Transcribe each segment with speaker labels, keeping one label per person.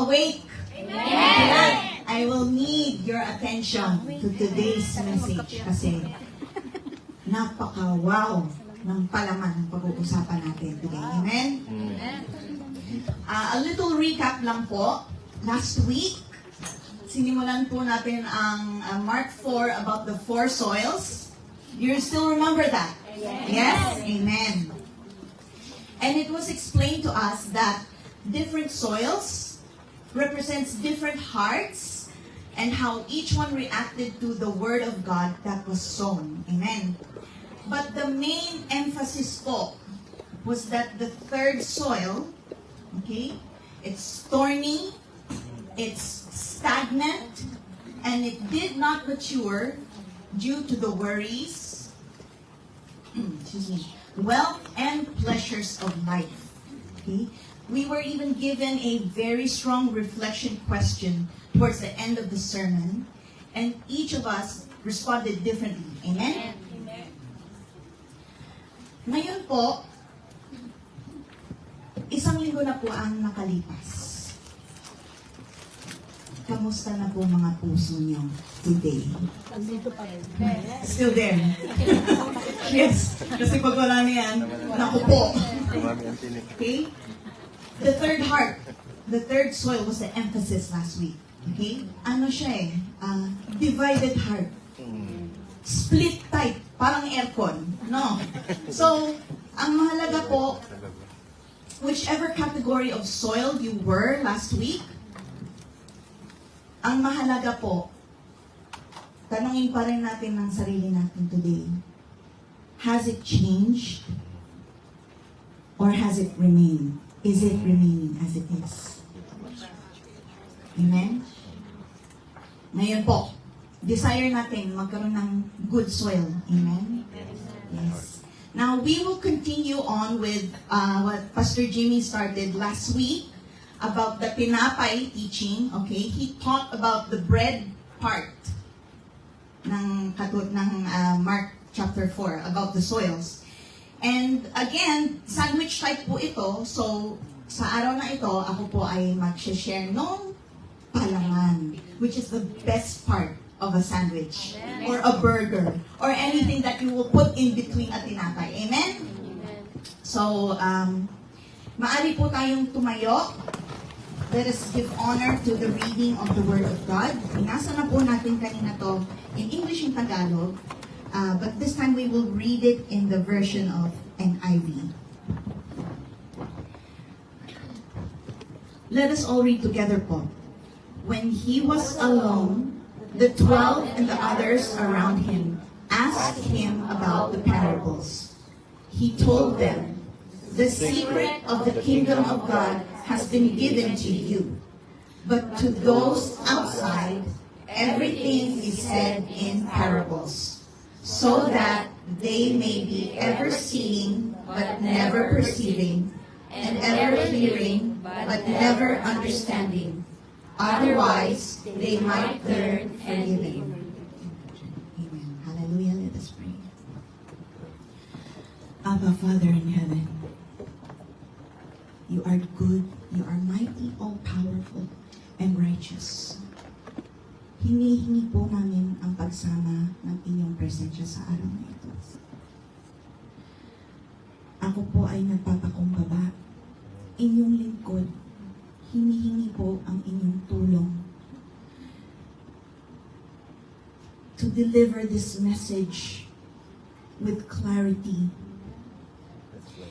Speaker 1: awake?
Speaker 2: Amen.
Speaker 1: I will need your attention to today's message kasi napaka-wow ng palaman ng pag-uusapan natin today. Amen? A little recap lang po. Last week, sinimulan po natin ang Mark 4 about the four soils. You still remember that? Yes? Amen. And it was explained to us that different soils represents different hearts and how each one reacted to the word of God that was sown. Amen. But the main emphasis po was that the third soil, okay, it's thorny, it's stagnant, and it did not mature due to the worries, wealth and pleasures of life. Okay? We were even given a very strong reflection question towards the end of the sermon, and each of us responded differently. Amen?
Speaker 2: Amen.
Speaker 1: Ngayon po, isang linggo na po ang nakalipas. Kamusta na po mga puso niyo today? Still there? Yes. Kasi pag wala na yan, naku po. Okay? The third heart, the third soil was the emphasis last week. Okay? Ano siya eh? Divided heart. Split type. Parang aircon. No? So, ang mahalaga po, whichever category of soil you were last week, ang mahalaga po, tanungin pa rin natin ng sarili natin today, has it changed? Or has it remained? Is it remaining as it is? Amen? Ngayon po, desire natin magkaroon ng good soil. Amen? Yes. Now, we will continue on with what Pastor Jimmy started last week about the tinapay teaching. Okay? He taught about the bread part ng Mark chapter 4 about the soils. And again, sandwich type po ito. So, sa araw na ito, ako po ay mag-share nung palaman, which is the best part of a sandwich or a burger or anything that you will put in between a tinapay. Amen? So, maari po tayong tumayo. Let us give honor to the reading of the Word of God. Binasa na po natin kanina to in English and Tagalog. But this time we will read it in the version of NIV. Let us all read together po. When he was alone, the 12 and the others around him asked him about the parables. He told them, "The secret of the kingdom of God has been given to you, but to those outside, everything is said in parables, so that they may be ever seeing but never perceiving, and ever hearing but never understanding. Otherwise, they might learn forgiving." Amen. Hallelujah. Let us pray. Abba, Father in heaven, you are good, you are mighty, all-powerful, and righteous. Hinihingi po namin ang pagsama ng inyong presensya sa araw na ito. Ako po ay nagpapakumbaba. Inyong lingkod, hinihingi po ang inyong tulong to deliver this message with clarity.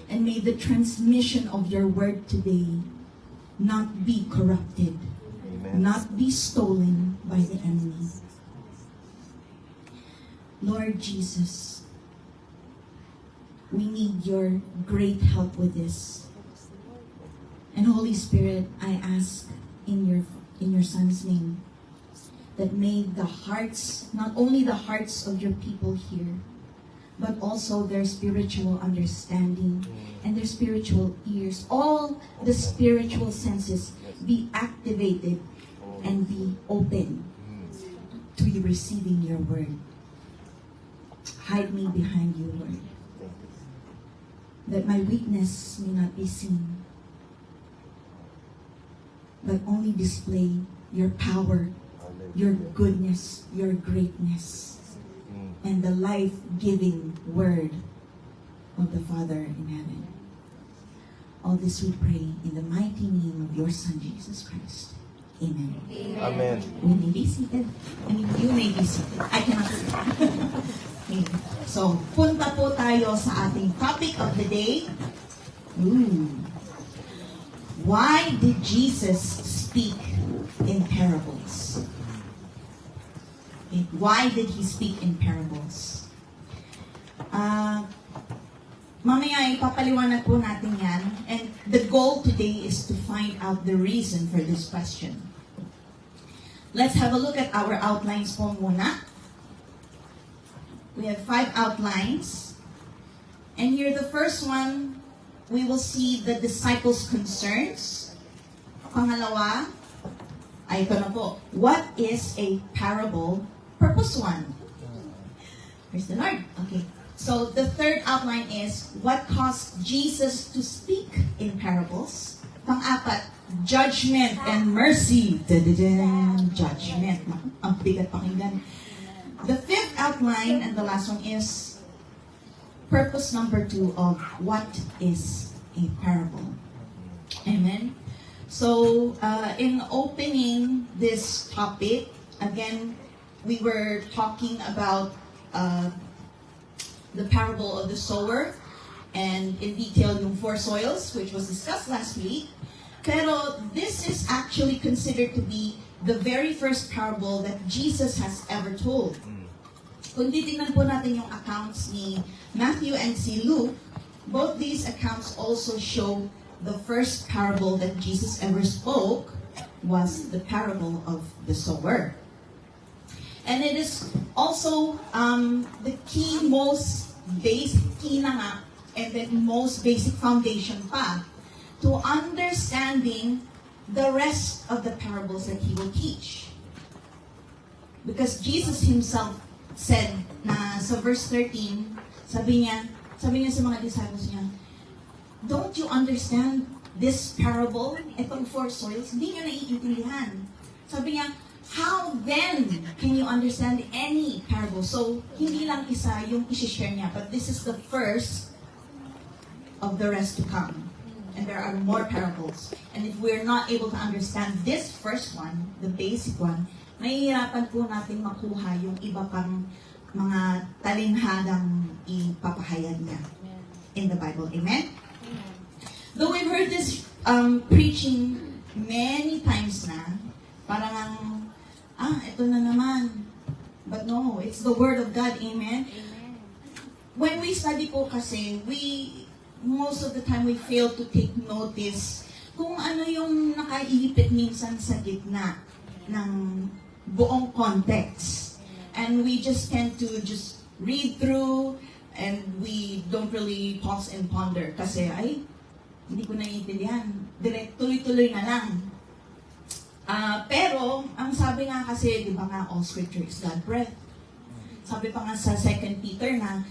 Speaker 1: And may the transmission of your word today not be corrupted, not be stolen by the enemy. Lord Jesus, we need your great help with this. And Holy Spirit, I ask in your Son's name that may the hearts, not only the hearts of your people here, but also their spiritual understanding and their spiritual ears, all the spiritual senses be activated and be open to receiving your word. Hide me behind you, Lord, that my weakness may not be seen. but only display your power, your goodness, your greatness, and the life-giving word of the Father in heaven. All this we pray in the mighty name of your Son, Jesus Christ. Amen.
Speaker 2: Amen.
Speaker 1: We may be seated. I mean, you may be seated. I cannot sit. Okay. So, punta po tayo sa ating topic of the day. Why did Jesus speak in parables? Okay. Why did he speak in parables? Mamaya ipapaliwanag po natin yan. And the goal today is to find out the reason for this question. Let's have a look at our outlines po muna. We have 5 outlines. And here the first one, we will see the disciples' concerns. Pangalawa, ay ito na po. What is a parable? Purpose 1. Praise the Lord. Okay. So the third outline is what caused Jesus to speak in parables. Pang-apat, judgment and mercy. Da-da-da, judgment. Ang bigat pakinggan. The fifth outline and the last one is purpose number 2 of what is a parable. Amen. So in opening this topic, again, we were talking about the parable of the sower, and in detail yung 4 soils, which was discussed last week. Pero this is actually considered to be the very first parable that Jesus has ever told. Kung titingnan po natin yung accounts ni Matthew and si Luke, both these accounts also show the first parable that Jesus ever spoke was the parable of the sower. And it is also the most basic foundation pa to understanding the rest of the parables that he will teach. Because Jesus himself said na sa verse 13, sabi niya sa mga disciples niya, don't you understand this parable? Itong 4 soils, hindi niyo naiintindihan. Sabi niya, how then can you understand any parable? So, hindi lang isa yung isi-share niya, but this is the first of the rest to come. And there are more parables. And if we're not able to understand this first one, the basic one, mahihirapan po natin makuha yung iba pang mga talinhadang ipapahayag niya in the Bible. Amen? Though we've heard this preaching many times na, parang ito na naman. But no, it's the Word of God. Amen? When we study po kasi, most of the time we fail to take notice kung ano yung nakailipit minsan sa gitna ng buong context. And we just tend to just read through and we don't really pause and ponder kasi hindi ko naiintindihan. Direct, tuloy-tuloy na lang. Pero, ang sabi nga kasi, di ba nga, all scripture is God-breathed. Sabi pa nga sa 2 Peter na,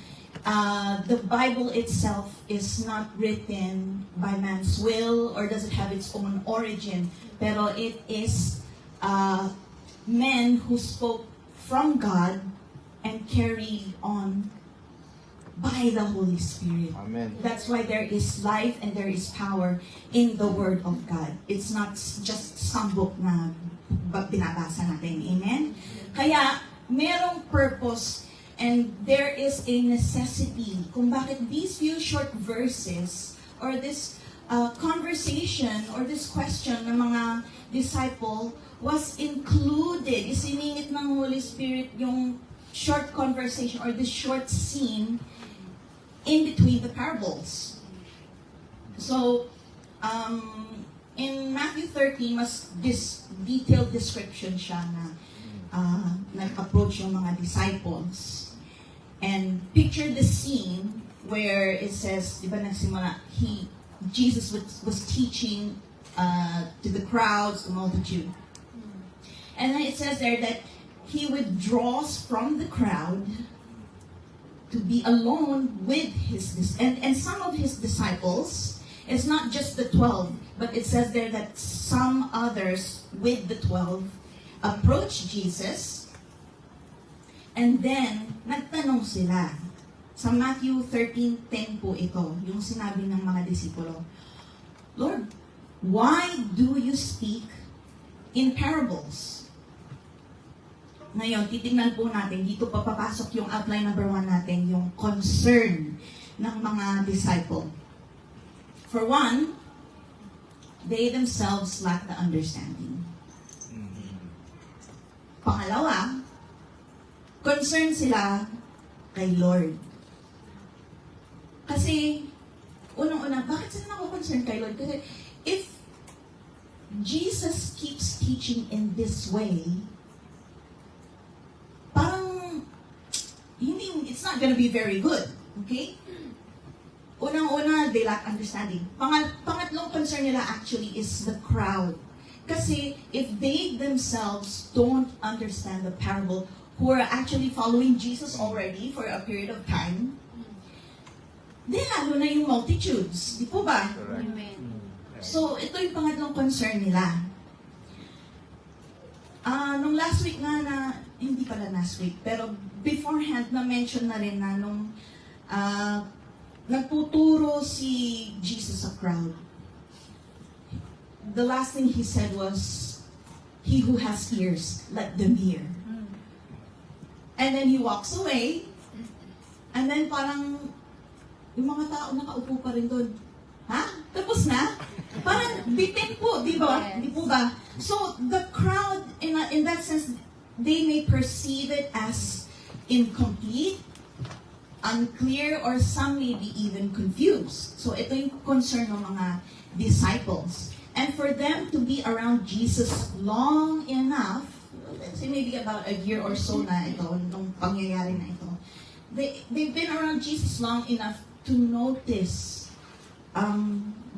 Speaker 1: the Bible itself is not written by man's will or does it have its own origin, pero it is men who spoke from God and carried on by the Holy Spirit.
Speaker 2: Amen.
Speaker 1: That's why there is life and there is power in the Word of God. It's not just some book na binabasa natin. Amen? Kaya, merong purpose and there is a necessity kung bakit these few short verses or this conversation or this question ng mga disciple was included. Isiningit ng Holy Spirit yung short conversation or this short scene in between the parables. So, in Matthew 13, mas detailed description siya na nag-approach yung mga disciples. And picture the scene where it says, di ba nagsimula, Jesus was teaching to the crowds, the multitude. And then it says there that he withdraws from the crowd to be alone with and some of his disciples. It's not just the 12. But it says there that some others with the 12 approached Jesus, and then nagtanong sila. Sa Matthew 13:10 po ito, yung sinabi ng mga disipulo, Lord, why do you speak in parables? Ngayon, titingnan po natin, dito papapasok yung outline number 1 natin, yung concern ng mga disciple. For one, they themselves lack the understanding. Pangalawa, concern sila kay Lord. Kasi, unang-una, bakit sila nako-concern kay Lord? Kasi, if Jesus keeps teaching in this way, parang, it's not gonna be very good. Okay? Unang-una, they lack understanding. Pangatlong concern nila actually is the crowd. Kasi, if they themselves don't understand the parable, who are actually following Jesus already for a period of time, di lalo na yung multitudes. Di po ba?
Speaker 2: Amen.
Speaker 1: So, ito yung pangatlong concern nila. Nung last week nga na, hindi pala last week, pero beforehand na-mention na rin na nung nagtuturo si Jesus sa crowd. The last thing he said was, he who has ears, let them hear. And then he walks away, and then parang, yung mga tao nakaupo pa rin doon. Ha? Tapos na? Parang bitin po, di ba?
Speaker 2: Yes.
Speaker 1: Di po ba? So, the crowd, in that sense, they may perceive it as incomplete, unclear, or some may be even confused. So, ito yung concern ng mga disciples. And for them to be around Jesus long enough, let's say maybe about a year or so na ito, nung pangyayari na ito, they've been around Jesus long enough to notice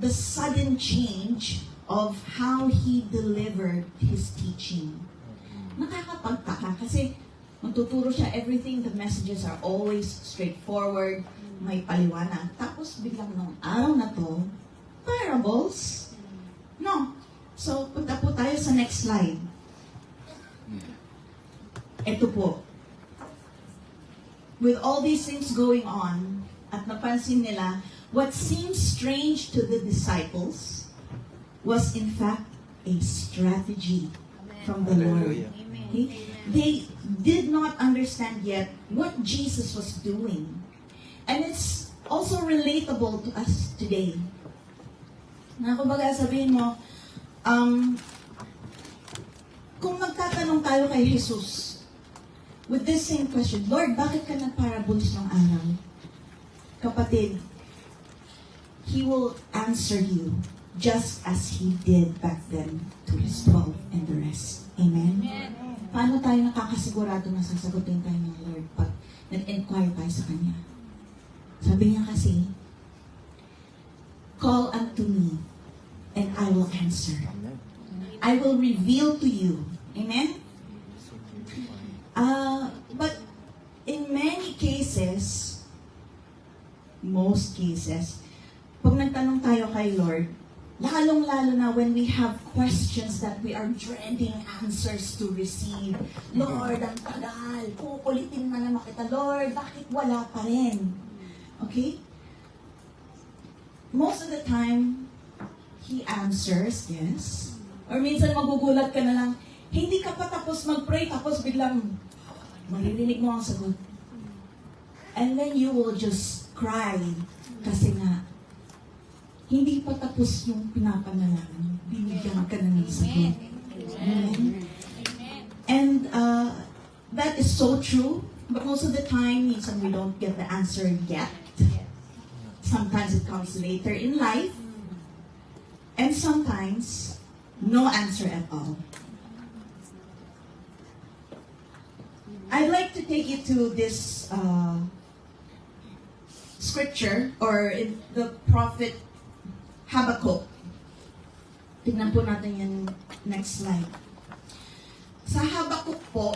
Speaker 1: the sudden change of how he delivered his teaching. Nakakapagtaka kasi magtuturo siya, everything, the messages are always straightforward, may paliwanag. Tapos biglang nung araw na to, parables? No. So, punta po tayo sa next slide. Ito po. With all these things going on, at napansin nila, what seemed strange to the disciples was in fact a strategy from the Lord.
Speaker 2: Amen.
Speaker 1: Okay? They did not understand yet what Jesus was doing. And it's also relatable to us today. Na kumbaga sabihin mo, kung magtatanong tayo kay Jesus with this same question, Lord, bakit ka nag-parables ng araw? Kapatid, He will answer you just as He did back then to His 12 and the rest. Amen? Paano tayo nakakasigurado na sasagutin tayo ng Lord pag nag-inquire tayo sa Kanya? Sabi niya kasi, call unto me and I will answer. I will reveal to you. Amen? But in many cases, most cases, pag nagtanong tayo kay Lord, lalong-lalo na when we have questions that we are dreading answers to receive. Lord, ang tagal, kukulitin na naman kita. Lord, bakit wala pa rin? Okay? Most of the time, He answers, yes. Or minsan magugulat ka na lang, hindi ka pa tapos mag-pray, tapos biglang maririnig mo ang sagot. And then you will just cry kasi nga, hindi pa tapos yung pinapanalangin. Binigyan ka na ng sagot. Amen. And that is so true. But most of the time, minsan we don't get the answer yet. Sometimes it comes later in life. And sometimes, no answer at all. I'd like to take you to this scripture, or the prophet Habakkuk. Tingnan po natin yung next slide. Sa Habakkuk po,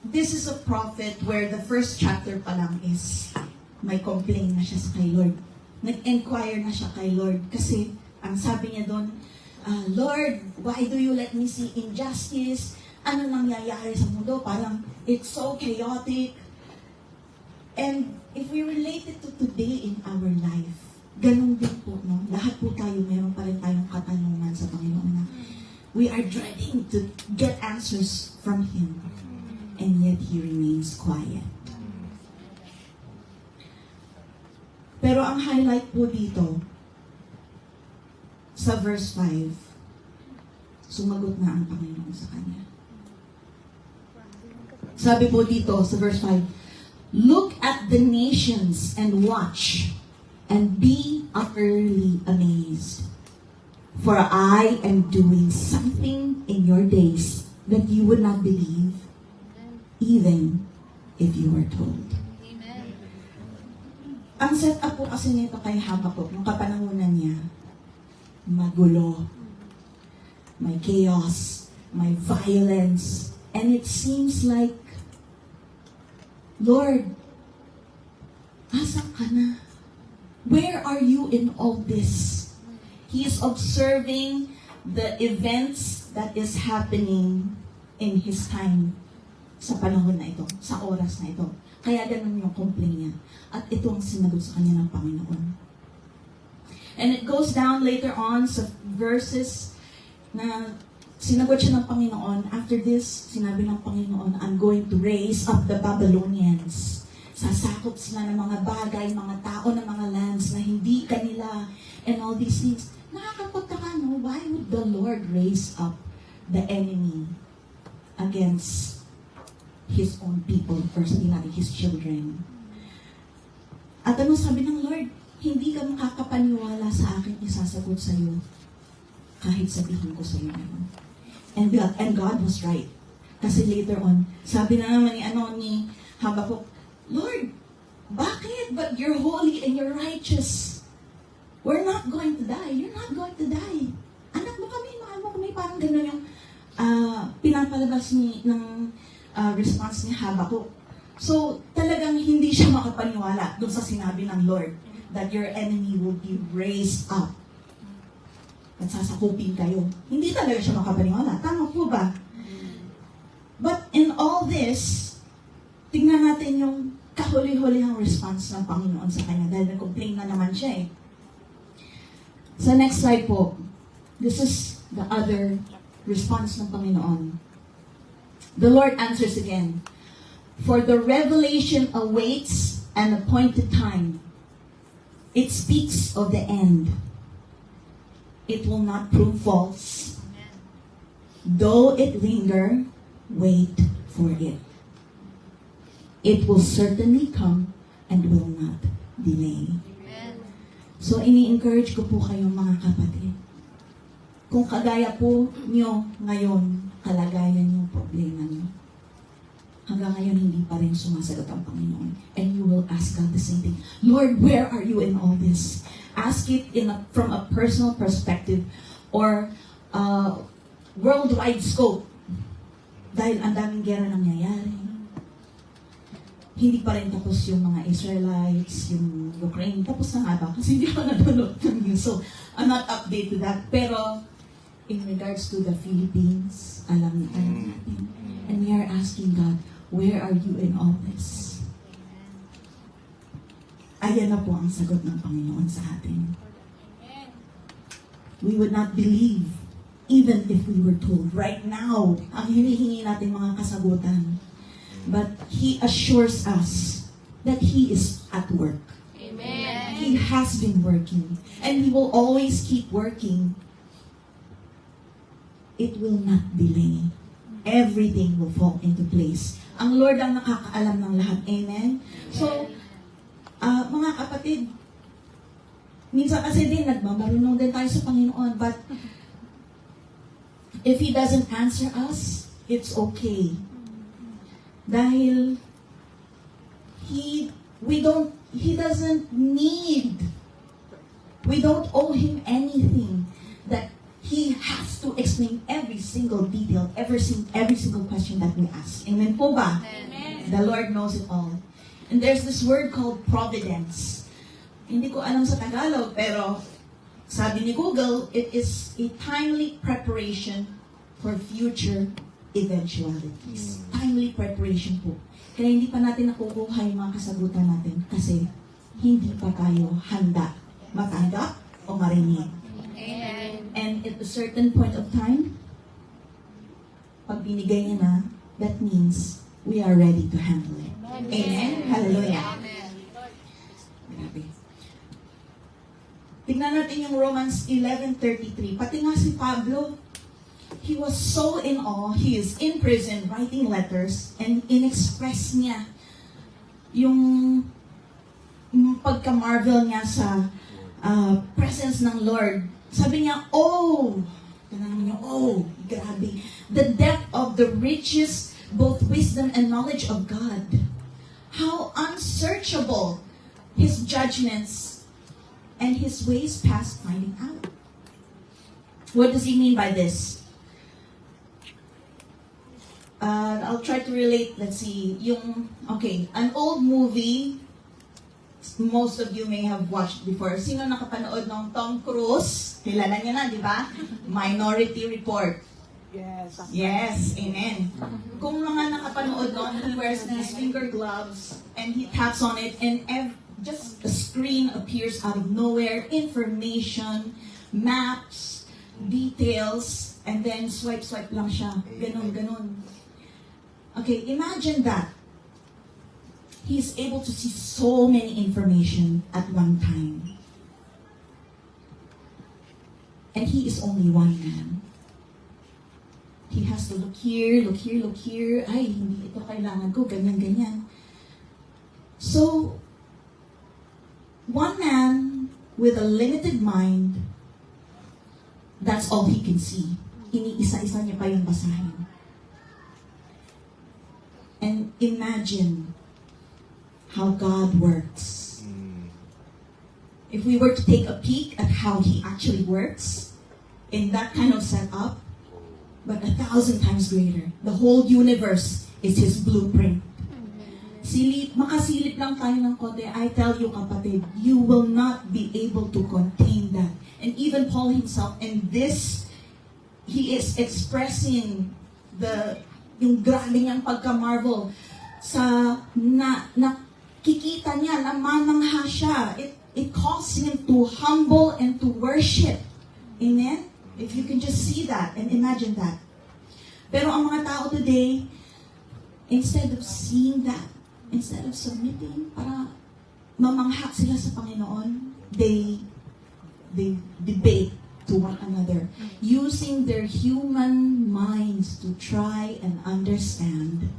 Speaker 1: this is a prophet where the first chapter pa lang is may complaint na siya sa kay Lord. nag-inquire na siya kay Lord. Kasi, ang sabi niya doon, Lord, why do you let me see injustice? Ano nangyayari sa mundo? Parang, it's so chaotic. And if we relate it to today in our life, ganun din po, no? Lahat po tayo, meron pa rin tayong katanungan sa Panginoon na we are dreading to get answers from Him. And yet, He remains quiet. Pero ang highlight po dito, sa verse 5, sumagot na ang Panginoon sa kanya. Sabi po dito sa verse 5, look at the nations and watch, and be utterly amazed. For I am doing something in your days that you would not believe, even if you were told.
Speaker 2: Amen.
Speaker 1: Ang set-up po kasi nito kay Habakkuk, nung kapanahunan niya, magulo, may chaos, may violence, and it seems like, Lord, asan ka na? Where are you in all this? He is observing the events that is happening in his time sa panahon na ito, sa oras na ito. Kaya ganun yung complaint niya. At ito ang sinagot sa kanya ng Panginoon. And it goes down later on sa verses na sinagot siya ng Panginoon. After this, sinabi ng Panginoon, I'm going to raise up the Babylonians. Sasakop sila ng mga bagay, mga tao, ng mga lands na hindi kanila, and all these things. Nakakapagtaka, no? Why would the Lord raise up the enemy against His own people, or sabihin natin, His children? At ano sabi ng Lord? Hindi ka makakapaniwala sa akin, isasagot sa iyo kahit sabihin ko sa iyo ngayon. And God was right. Kasi later on, sabi na naman ni Habakkuk, Lord, bakit? But you're holy and you're righteous. We're not going to die. You're not going to die. Anak mo kami, mahal mo kami. Parang gano'n yung pinapalabas ng response ni Habakkuk. So, talagang hindi siya makapaniwala doon sa sinabi ng Lord that your enemy will be raised up at sasakupin kayo. Hindi talaga siya makapaniwala. Tama po ba? But in all this, tingnan natin yung kahuli-hulihang response ng Panginoon sa kanya dahil nag-complain na naman siya eh. Sa next slide po, this is the other response ng Panginoon. The Lord answers again, for the revelation awaits an appointed time. It speaks of the end. It will not prove false. Though it linger, wait for it. It will certainly come and will not delay. So, ini-encourage ko po kayo mga kapatid. Kung kagaya po nyo ngayon, kalagayan yung problema nyo, hanggang ngayon hindi pa rin sumasagot ang Panginoon. And you will ask God the same thing. Lord, where are you in all this? Ask it from a personal perspective or worldwide scope. Dahil ang daming gera nangyayari. Hindi pa rin tapos yung mga Israelites, yung Ukraine. Tapos na nga ba? Kasi hindi pa nanonood ng news. So, I'm not updated to that. Pero, in regards to the Philippines, alam natin. And we are asking God, where are you in all this? Ayan na po ang sagot ng Panginoon sa atin. We would not believe even if we were told right now ang hinihingi natin mga kasagutan. But He assures us that He is at work.
Speaker 2: Amen.
Speaker 1: He has been working. And He will always keep working. It will not delay. Everything will fall into place. Ang Lord ang nakakaalam ng lahat. Amen? So, mga kapatid, minsan kasi din, nagmamarunong din tayo sa Panginoon, but if He doesn't answer us, it's okay. Dahil we don't owe Him anything that He has to explain every single detail, every single question that we ask. Amen po ba?
Speaker 2: Amen.
Speaker 1: The Lord knows it all. And there's this word called providence. Hindi ko alam sa Tagalog, pero sabi ni Google, it is a timely preparation for future eventualities. Timely preparation po. Kaya hindi pa natin nakukuha yung mga kasagutan natin kasi hindi pa tayo handa matanggap o marinig.
Speaker 2: Amen.
Speaker 1: And at a certain point of time, pag binigay niya na, that means we are ready to handle it. Amen? Hallelujah.
Speaker 2: Amen.
Speaker 1: Grabe. Tingnan natin yung Romans 11:33. Pati nga si Pablo, he was so in awe. He is in prison writing letters and in-express niya yung pagka-marvel niya sa presence ng Lord. Sabi niya, oh, grabe. The depth of the riches, both wisdom and knowledge of God. How unsearchable His judgments and His ways past finding out. What does he mean by this? I'll try to relate, let's see, an old movie, most of you may have watched before. Sino nakapanood ng Tom Cruise? Kilala niya na, di ba? Minority Report.
Speaker 3: Yes.
Speaker 1: Yes, amen. Kung mga nakapanood nun, he wears these finger gloves and he taps on it and just a screen appears out of nowhere, information, maps, details, and then swipe lang siya. Ganon. Okay, imagine that. He's able to see so many information at one time. And he is only one man. He has to look here. Ay, hindi ito kailangan ko, ganyan. So, one man with a limited mind, that's all he can see. Iniisa-isa niya pa yung basahin. And imagine how God works. If we were to take a peek at how He actually works in that kind of setup, but 1,000 times greater. The whole universe is His blueprint. Makasilip lang tayo ng konti. I tell you, kapatid, you will not be able to contain that. And even Paul himself, and this, he is expressing yung grabe niyang pagka-marvel sa nakikita niya, namamangha siya. It caused him to humble and to worship. Amen? If you can just see that and imagine that. Pero ang mga tao today, instead of seeing that, instead of submitting, para mamangha sila sa Panginoon, they debate to one another, using their human minds to try and understand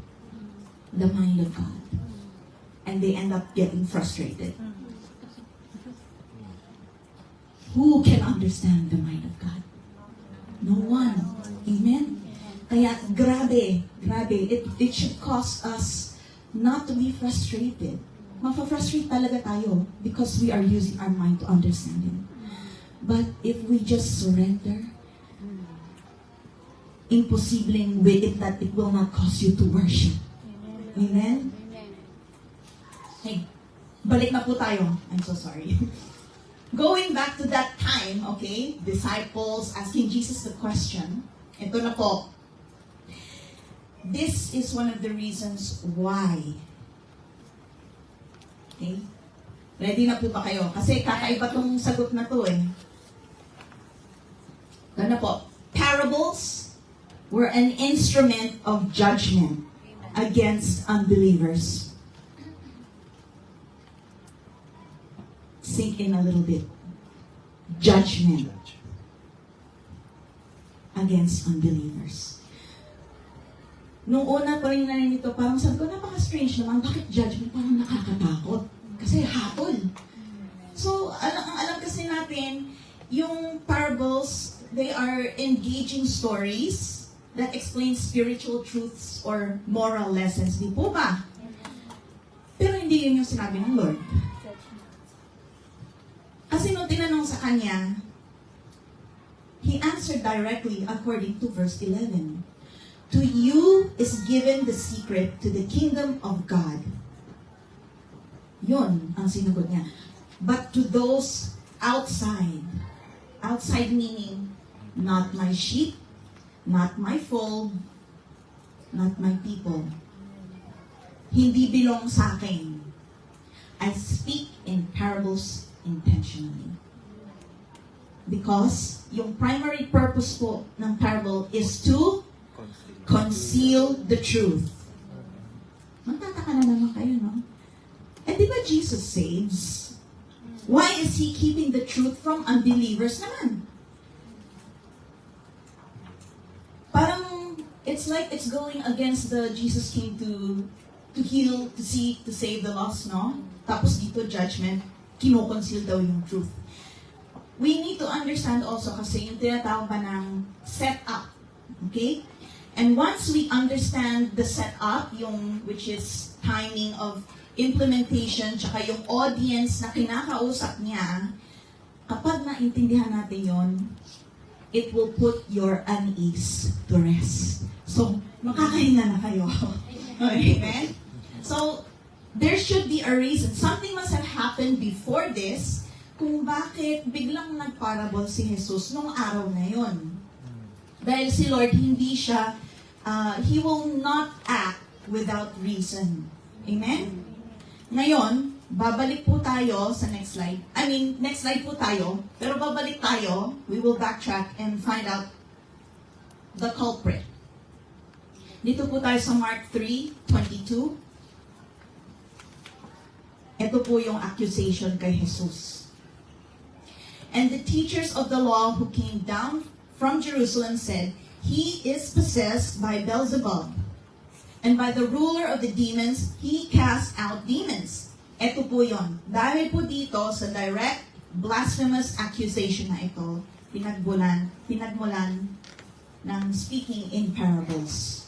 Speaker 1: the mind of God. And they end up getting frustrated. Who can understand the mind of God? No one. Amen? Kaya grabe. It should cause us not to be frustrated. Mapafrustrate talaga tayo because we are using our mind to understand Him. But if we just surrender, imposibleng with it that it will not cause you to worship. Amen? Hey, balik na po tayo. I'm so sorry. Going back to that time, okay, disciples asking Jesus the question. Ito na po. This is one of the reasons why. Okay? Ready na po ba kayo? Kasi kakaiba tong sagot na to eh. Ito na po. Parables were an instrument of judgment against unbelievers. Sink in a little bit. Judgment against unbelievers. Nung una pa rin narinig ito, parang sabi ko, napaka-strange naman, bakit judgment? Parang nakakatakot. Kasi hatol. So, ang alam kasi natin, yung parables, they are engaging stories that explain spiritual truths or moral lessons. Di po ba? Pero hindi yun yung sinabi ng Lord. Kasi nung tinanong sa kanya, He answered directly according to verse 11. To you is given the secret to the kingdom of God. Yun ang sinagot niya. but to those outside. Outside meaning, not my sheep, not my fold, not my people. Hindi belong sa akin. I speak in parables intentionally. Because yung primary purpose po ng parable is to conceal the truth. Magtataka na naman kayo, no? Eh, di ba Jesus saves? Why is He keeping the truth from unbelievers naman? Parang, it's like it's going against the Jesus came to heal, to seek, to save the lost, no? Tapos dito, judgment, kinoconceal daw yung truth. We need to understand also kasi yung tinatawag pa ng set-up. Okay? And once we understand the setup, yung which is timing of implementation, tsaka yung audience na kinakausap niya, kapag naintindihan natin yon, it will put your unease to rest. So, makakahinga na kayo. Amen? So, there should be a reason. Something must have happened before this kung bakit biglang nagparable si Jesus nung araw na yon. Dahil si Lord, hindi siya, He will not act without reason. Amen? Ngayon, babalik po tayo sa next slide. Next slide po tayo. Pero babalik tayo, we will backtrack and find out the culprit. Dito po tayo sa Mark 3:22. Ito po yung accusation kay Jesus. And the teachers of the law who came down from Jerusalem said, He is possessed by Beelzebub, and by the ruler of the demons, He casts out demons. Ito po yun. Dahil po dito sa direct blasphemous accusation na ito, pinagmulan ng speaking in parables.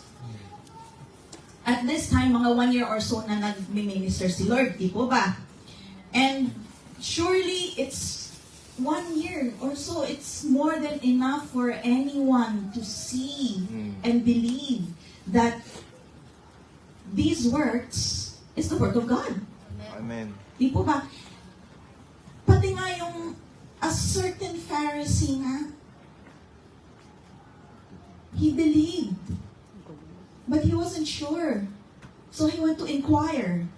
Speaker 1: At this time, mga 1 year or so na nag-minister si Lord, di po ba? And surely it's 1 year or so, it's more than enough for anyone to see and believe that these works is the work of God.
Speaker 3: Amen.
Speaker 1: Di po ba? Pati nga yung a certain Pharisee nga, he believed, but he wasn't sure. So he went to inquire.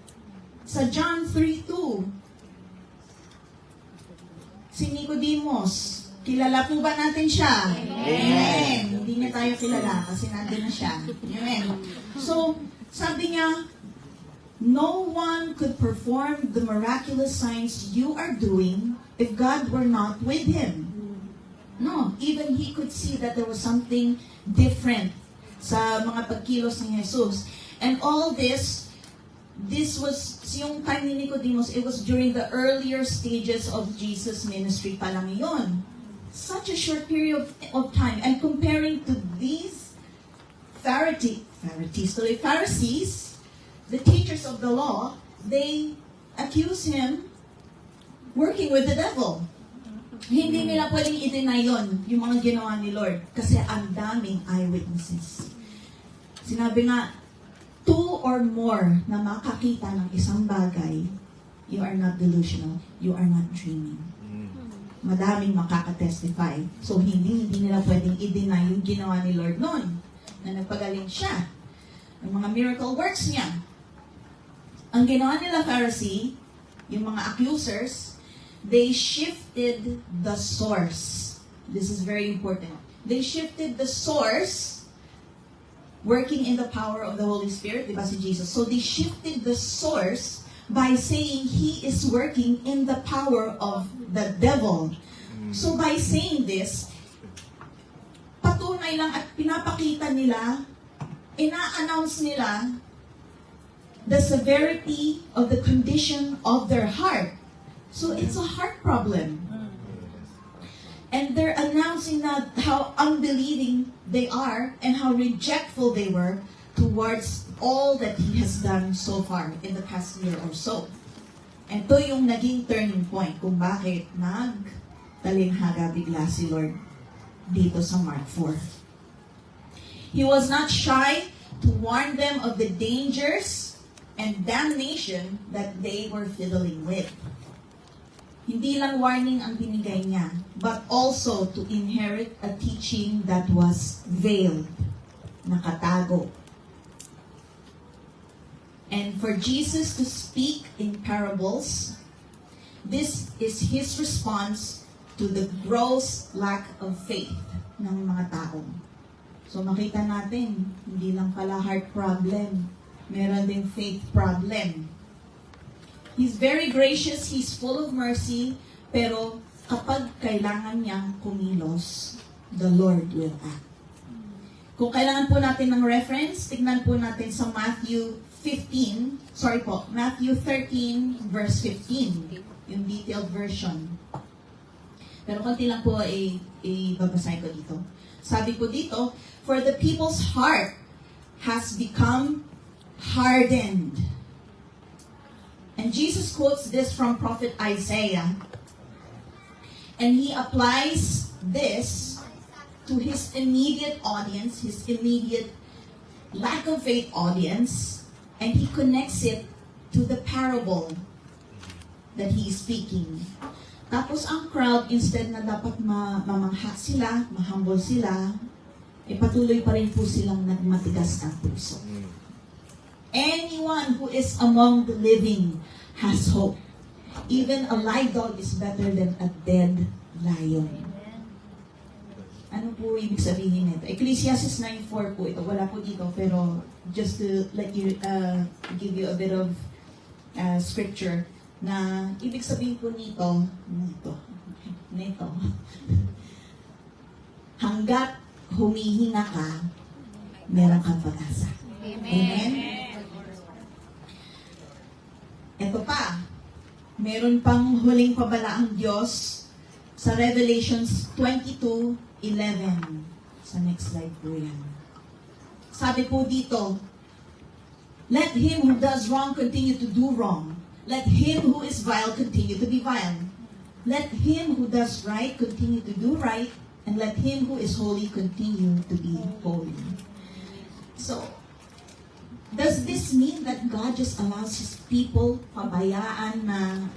Speaker 1: Sa John 3:2, si Nicodemus, kilala po ba natin siya? Amen. Hindi niya tayo kilala kasi nandun na siya. Amen. So, sabi niya, no one could perform the miraculous signs you are doing if God were not with him. No, even he could see that there was something different sa mga pagkilos ni Jesus. And all this was, yung time ni Nicodemus, it was during the earlier stages of Jesus' ministry pa lang yun. Such a short period of time. And comparing to these Pharisees, the teachers of the law, they accuse him working with the devil. Hindi nila pwedeng i-deny yun, yung mga ginawa ni Lord. Kasi ang daming eyewitnesses. Sinabi nga, 2 or more na makakita ng isang bagay, you are not delusional, you are not dreaming. Madaming makakatestify. So, hindi nila pwedeng i-deny yung ginawa ni Lord noon, na nagpagaling siya. Yung mga miracle works niya. Ang ginawa nila Pharisee, yung mga accusers, they shifted the source. This is very important. They shifted the source, working in the power of the Holy Spirit, diba si Jesus? So they shifted the source by saying He is working in the power of the devil. So by saying this, patunay lang at pinapakita nila, ina-announce nila the severity of the condition of their heart. So it's a heart problem. And they're announcing that how unbelieving they are and how rejectful they were towards all that He has done so far in the past year or so. Ito yung naging turning point kung bakit nagtalinghaga bigla si Lord dito sa Mark 4. He was not shy to warn them of the dangers and damnation that they were fiddling with. Hindi lang warning ang binigay niya, but also to inherit a teaching that was veiled, nakatago. And for Jesus to speak in parables, this is His response to the gross lack of faith ng mga tao. So makita natin, hindi lang pala heart problem, meron din faith problem. He's very gracious, He's full of mercy, pero kapag kailangan niyang kumilos, the Lord will act. Kung kailangan po natin ng reference, tignan po natin sa Matthew 13, verse 15, yung detailed version. Pero konti lang po babasahin ko dito. Sabi po dito, for the people's heart has become hardened. And Jesus quotes this from Prophet Isaiah. And he applies this to his immediate audience, his immediate lack of faith audience, and he connects it to the parable that he is speaking. Tapos ang crowd, instead na dapat mamangha sila, mahumble sila, patuloy pa rin po silang nagmatigas ng puso. Anyone who is among the living has hope. Even a live dog is better than a dead lion. Ano po ibig sabihin nito? Ecclesiastes 9:4 po ito. Wala po dito, pero just to let you, give you a bit of scripture na ibig sabihin po nito, hanggat humihinga ka, meron kang pag-asa. Amen? Ito pa, meron pang huling pabala ang Diyos sa Revelations 22:11. Sa next slide po yan. Sabi po dito, let him who does wrong continue to do wrong. Let him who is vile continue to be vile. Let him who does right continue to do right. And let him who is holy continue to be holy. So, does this mean that God just allows His people pabayaan na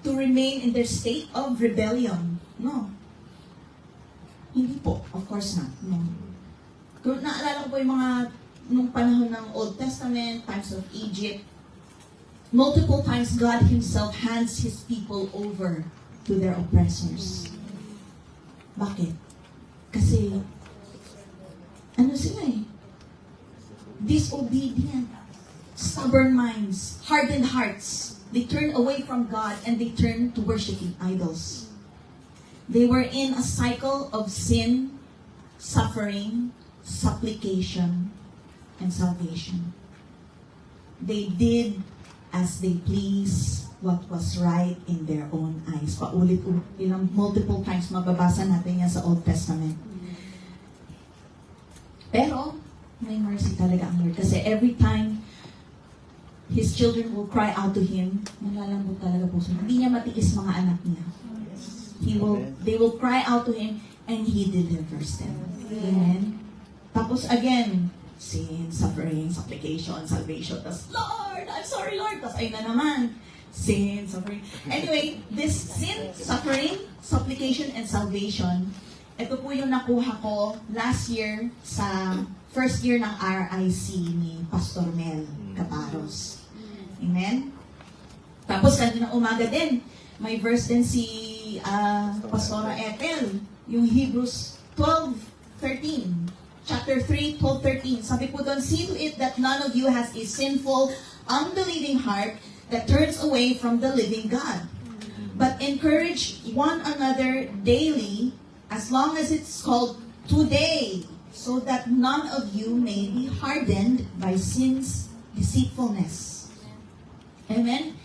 Speaker 1: to remain in their state of rebellion? No. Hindi po. Of course not. No. Kung naalala ko po yung mga nung panahon ng Old Testament, times of Egypt, multiple times God Himself hands His people over to their oppressors. Bakit? Kasi, ano sila disobedient, stubborn minds, hardened hearts. They turn away from God and they turn to worshiping idols. They were in a cycle of sin, suffering, supplication, and salvation. They did as they pleased what was right in their own eyes. Paulit-ulit, multiple times mababasa natin yan sa Old Testament. Pero, may mercy talaga ang Lord. Kasi every time His children will cry out to Him, malalambot talaga po. Hindi niya matiis mga anak niya. They will cry out to Him and He delivers them. Amen? Tapos again, sin, suffering, supplication, salvation. Tapos, Lord, I'm sorry, Lord. Tapos ayun na naman. Sin, suffering. Anyway, this sin, suffering, supplication, and salvation, ito po yung nakuha ko last year sa first year ng RIC ni Pastor Mel Caparos. Amen? Tapos kanina umaga din, may verse din si Pastora Ethel, yung Hebrews 12:13. Chapter 3, 12:13. Sabi po doon, see to it that none of you has a sinful, unbelieving heart that turns away from the living God. But encourage one another daily, as long as it's called today, so that none of you may be hardened by sin's deceitfulness. Amen?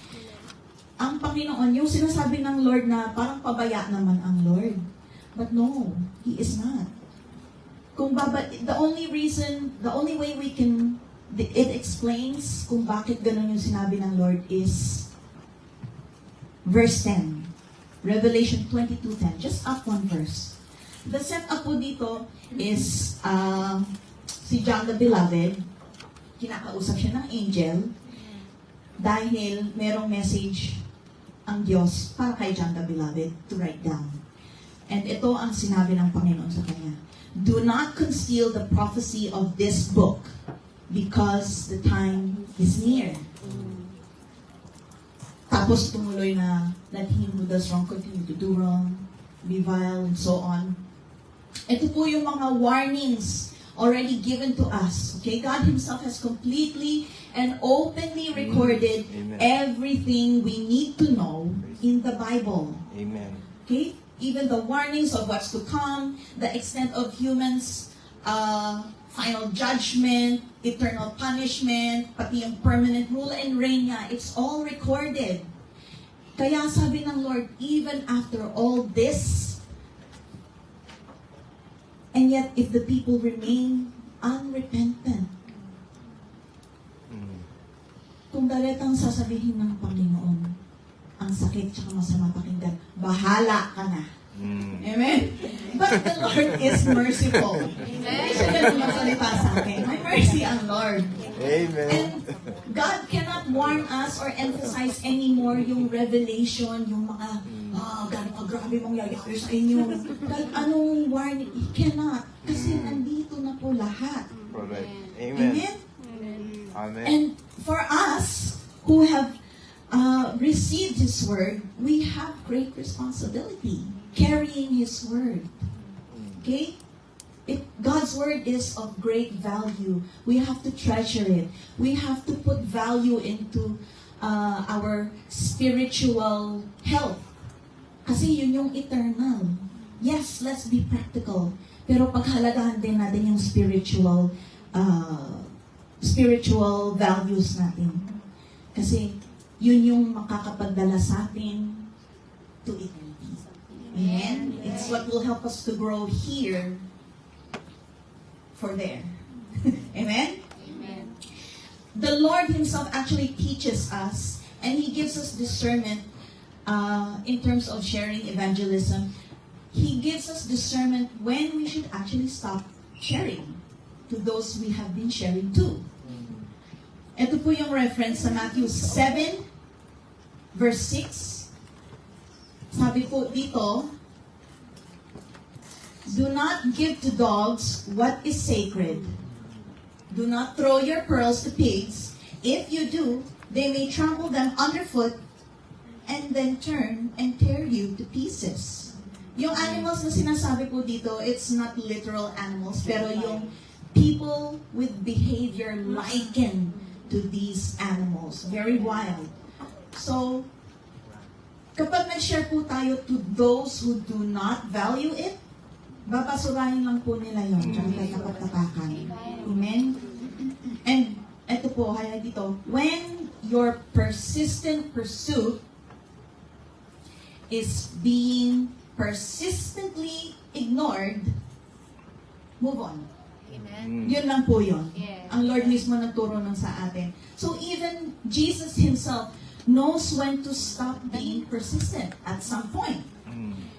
Speaker 1: Ang Panginoon, yung sinasabi ng Lord na parang pabaya naman ang Lord. But no, He is not. The only way we can, it explains kung bakit ganun yung sinabi ng Lord is verse 10. Revelation 22:10. Just up one verse. The setup po dito is si John the Beloved, kinakausap siya ng angel dahil merong message ang Diyos para kay John the Beloved to write down. And ito ang sinabi ng Panginoon sa kanya. Do not conceal the prophecy of this book because the time is near. Tapos tumuloy na, let him who does wrong continue to do wrong, be vile, and so on. Ito po yung mga warnings already given to us. Okay, God Himself has completely and openly recorded
Speaker 3: Amen.
Speaker 1: everything we need to know in the Bible.
Speaker 3: Amen.
Speaker 1: Okay, even the warnings of what's to come, the extent of humans' final judgment, eternal punishment, pati yung permanent rule and reign niya, it's all recorded. Kaya sabi ng Lord, even after all this, and yet if the people remain unrepentant, kung daletang sasabihin ng Panginoon, ang sakit tsaka masama pakinggan, bahala ka na. Amen? But the Lord is merciful. Hindi siya ganun magsalita sa akin. May mercy ang Lord.
Speaker 3: Amen.
Speaker 1: And God cannot warn us or emphasize anymore yung revelation, yung mga, gano'ng kagrabe mong yayari sa inyo. Kahit anong warning, He cannot. Kasi nandito na po lahat.
Speaker 3: Correct. Amen.
Speaker 1: Amen?
Speaker 3: Amen.
Speaker 1: And for us who have received His Word, we have great responsibility carrying His Word. Okay? God's Word is of great value. We have to treasure it. We have to put value into our spiritual health. Kasi yun yung eternal. Yes, let's be practical. Pero paghalagahan din natin yung spiritual values natin. Kasi yun yung makakapagdala sa atin to eternity. Amen? It's what will help us to grow here for there. Amen?
Speaker 2: Amen.
Speaker 1: The Lord Himself actually teaches us and He gives us discernment in terms of sharing evangelism. He gives us discernment when we should actually stop sharing to those we have been sharing to. Ito po yung reference sa Matthew 7, verse 6. Sabi po dito, do not give to dogs what is sacred. Do not throw your pearls to pigs. If you do, they may trample them underfoot and then turn and tear you to pieces. Yung animals na sinasabi po dito, it's not literal animals, pero yung people with behavior likened to these animals. Very wild. So, kapag nag-share po tayo to those who do not value it, babasurahin lang po nila yun. Tsaka tapat-tapakan. Amen? And, eto po, kaya dito, when your persistent pursuit is being persistently ignored, move on.
Speaker 2: Amen.
Speaker 1: Yun lang po yun.
Speaker 2: Yes.
Speaker 1: Ang Lord mismo nagturo nun sa atin. So even Jesus Himself knows when to stop being persistent at some point.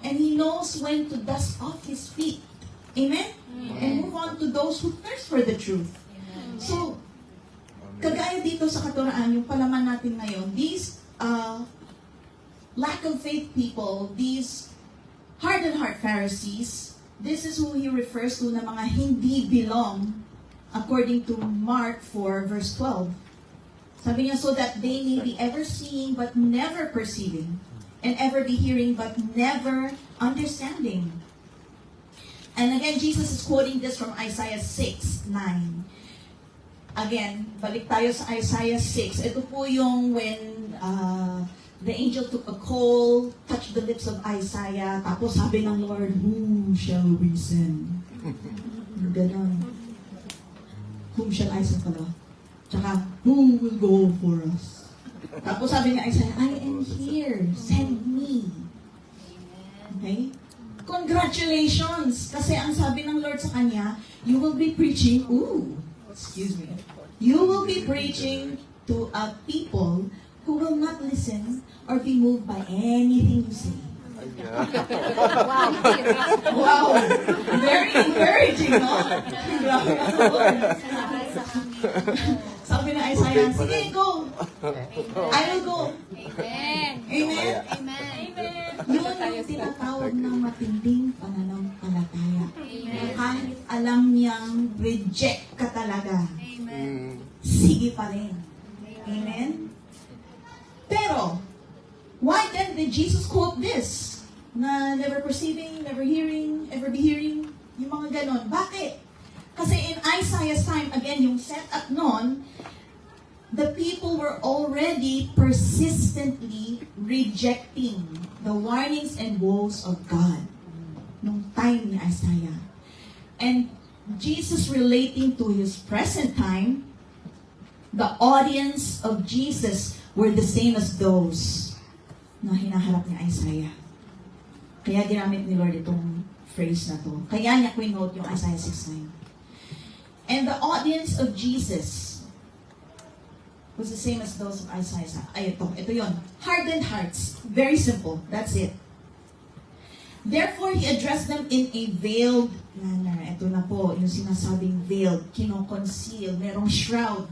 Speaker 1: And He knows when to dust off His feet. Amen? And move on to those who thirst for the truth. So, kagaya dito sa katuraan, yung palaman natin ngayon, these lack of faith people, these hardened heart Pharisees, this is who He refers to na mga hindi belong according to Mark 4 verse 12. Sabi niya, so that they may be ever seeing but never perceiving, and ever be hearing but never understanding. And again, Jesus is quoting this from Isaiah 6:9. Again, balik tayo sa Isaiah 6. Ito po yung when the angel took a coal, touched the lips of Isaiah, tapos sabi ng Lord, whom shall we send? Ganon. Whom shall I send pala? Tsaka, who will go for us? Tapos sabi ni Isaiah, I am here, send me. Okay? Congratulations! Kasi ang sabi ng Lord sa kanya, you will be preaching, you will be preaching to a people who will not listen or be moved by anything you say. Wow! Very encouraging, no? Grabe ang Lord. Sabi na Isaiah, sige, go! I will go.
Speaker 2: Amen.
Speaker 1: Amen? alam niyang reject ka talaga,
Speaker 3: Mm.
Speaker 1: sige pa rin. Amen? Pero, why then did Jesus quote this? Na never perceiving, never hearing, ever be hearing, yung mga ganon. Bakit? Kasi in Isaiah's time, again, yung setup nun, the people were already persistently rejecting the warnings and woes of God nung time ni Isaiah. And Jesus relating to his present time, the audience of Jesus were the same as those na hinaharap ni Isaiah. Kaya ginamit ni Lord itong phrase na to. Kaya niya quinote yung Isaiah 6:9. And the audience of Jesus was the same as those of Isaiah. Ay, ito yun. Hardened hearts. Very simple. That's it. Therefore, he addressed them in a veiled manner. Ito na po, yung sinasabing veiled, kino-conceal, merong shroud.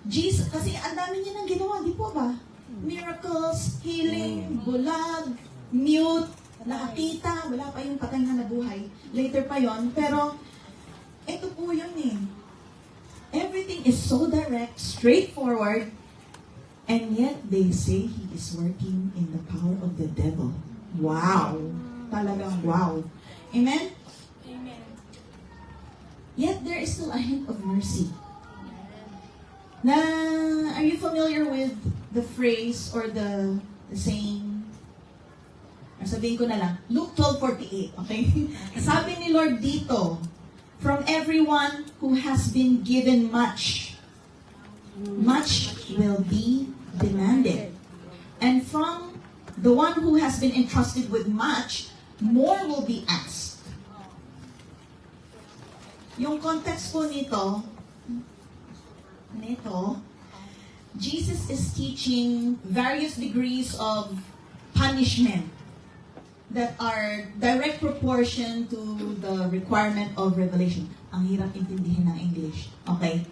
Speaker 1: Jesus, kasi ang dami niya nang ginawa, di po ba? Miracles, healing, bulag, mute, nakakita, wala pa yung patay na nabuhay. Later pa yon, pero ito po yun eh. Everything is so direct, straightforward, and yet they say he is working in the power of the devil. Wow! Talagang wow. Amen?
Speaker 2: Amen.
Speaker 1: Yet there is still a hint of mercy. Na, are you familiar with the phrase or the saying? Sabihin ko na lang, Luke 12:48, okay? Sabi ni Lord dito, from everyone who has been given much, much will be demanded. And from the one who has been entrusted with much, more will be asked. Yung context po nito, Jesus is teaching various degrees of punishment that are direct proportion to the requirement of revelation. Ang hirap intindihin ng English. Okay?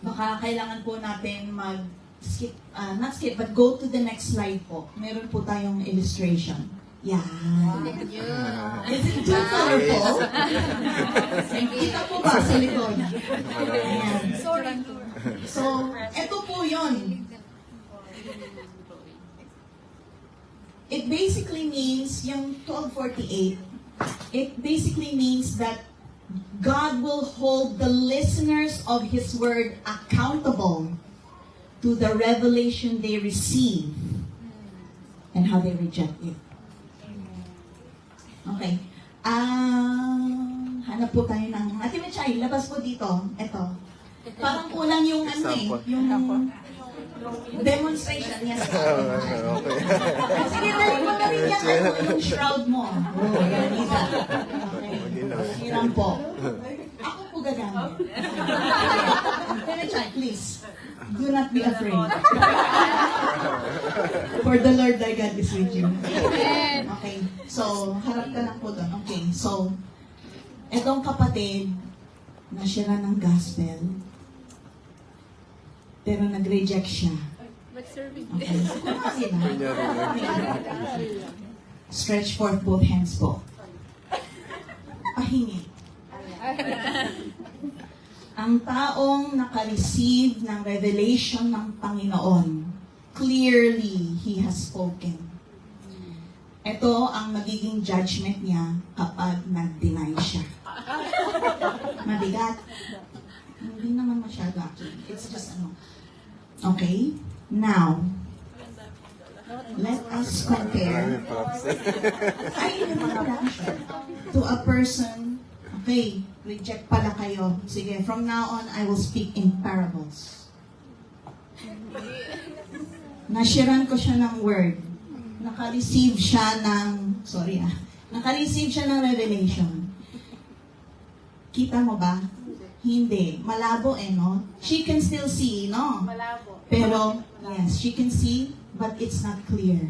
Speaker 1: Baka kailangan po natin mag-skip, not skip, but go to the next slide po. Meron po tayong illustration. Yan.
Speaker 2: Thank you.
Speaker 1: Is it too colorful? Kita po ba sa likod? Ayan.
Speaker 2: Sorry.
Speaker 1: So, eto po yun. It basically means, yung 12:48, it basically means that God will hold the listeners of His Word accountable to the revelation they receive and how they reject it. Okay. Hanap po tayo ng... Ate Mechay, labas po dito. Ito. Parang kulang yung ano eh. Yung demonstration. Yes.
Speaker 3: Okay.
Speaker 1: Sige, dali mo na rin yung shroud mo. Oh, yan. Isa. Okay. Hirang po. Ako po gagamit. Ate Mechay, please. Do not be afraid. For the Lord thy God is with you. Okay. So, harap ka lang po doon. Okay. So, etong kapatid, nasira ng gospel, pero nag-reject siya.
Speaker 2: But serving.
Speaker 1: Okay. Kumain na.
Speaker 3: Kunyari.
Speaker 1: Stretch forth both hands po. Pahingi. Ang taong naka-receive ng revelation ng Panginoon, clearly, He has spoken. Ito ang magiging judgment niya kapag nag-deny siya. Mabigat. Hindi naman masyado actually. It's just ano. Okay? Now, let us compare to a person. Okay, reject pala kayo. Sige, from now on, I will speak in parables. Nashiran ko siya ng word. Naka-receive siya ng, naka-receive siya ng revelation. Kita mo ba? Hindi. Malabo no? She can still see, no?
Speaker 2: Malabo.
Speaker 1: Pero, yes, she can see, but it's not clear.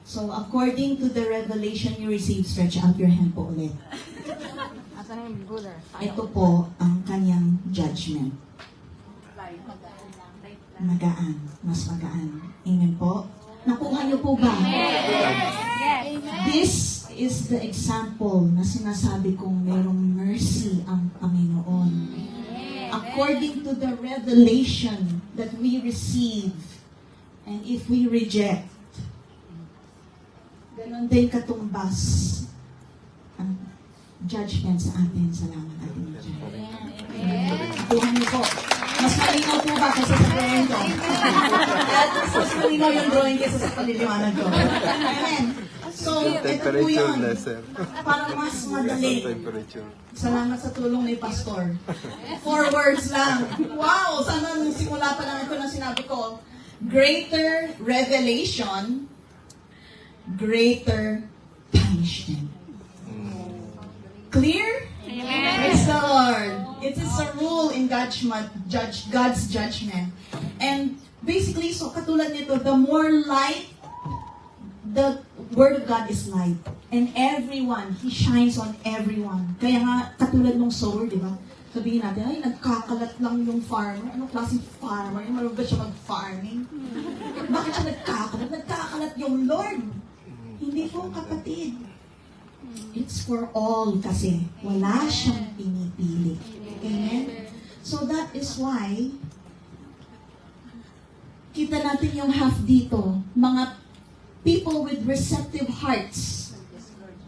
Speaker 1: So, according to the revelation you receive, stretch out your hand po ulit. Ito po ang kanyang judgment. Magaan. Mas magaan. Amen po? Nakuha niyo po ba?
Speaker 2: Yes.
Speaker 1: This is the example na sinasabi kong merong mercy ang Panginoon. According to the revelation that we receive, and if we reject, ganon din katumbas ang judgment sa atin. Salamat ating Diyos. Tuhan niyo po. Mas malinaw po ba kaysa sa drawing ko? Mas malinaw yung drawing kaysa sa paliliwanag ko. Amen. So, ito po
Speaker 3: Temperature
Speaker 1: yun.
Speaker 3: lesser.
Speaker 1: Para mas madali.
Speaker 3: Temperature.
Speaker 1: Salamat sa tulong ni Pastor. 4 words lang. Wow! Sana nung simula pa lang ito na sinabi ko, greater revelation, greater punishment. Clear? Praise the Lord. It is a rule in God's judgment. And basically, so katulad nito, the more light, the Word of God is light. And everyone, He shines on everyone. Kaya nga, katulad ng sower, di ba? Sabihin natin, ay, nagkakalat lang yung farmer. Anong klaseng farmer? Marunong ba siya mag-farming? Bakit siya nagkakalat? Nagkakalat yung Lord. Hindi po, kapatid. It's for all kasi. Wala siyang pinipili. Amen? So that is why, kita natin yung half dito. Mga people with receptive hearts,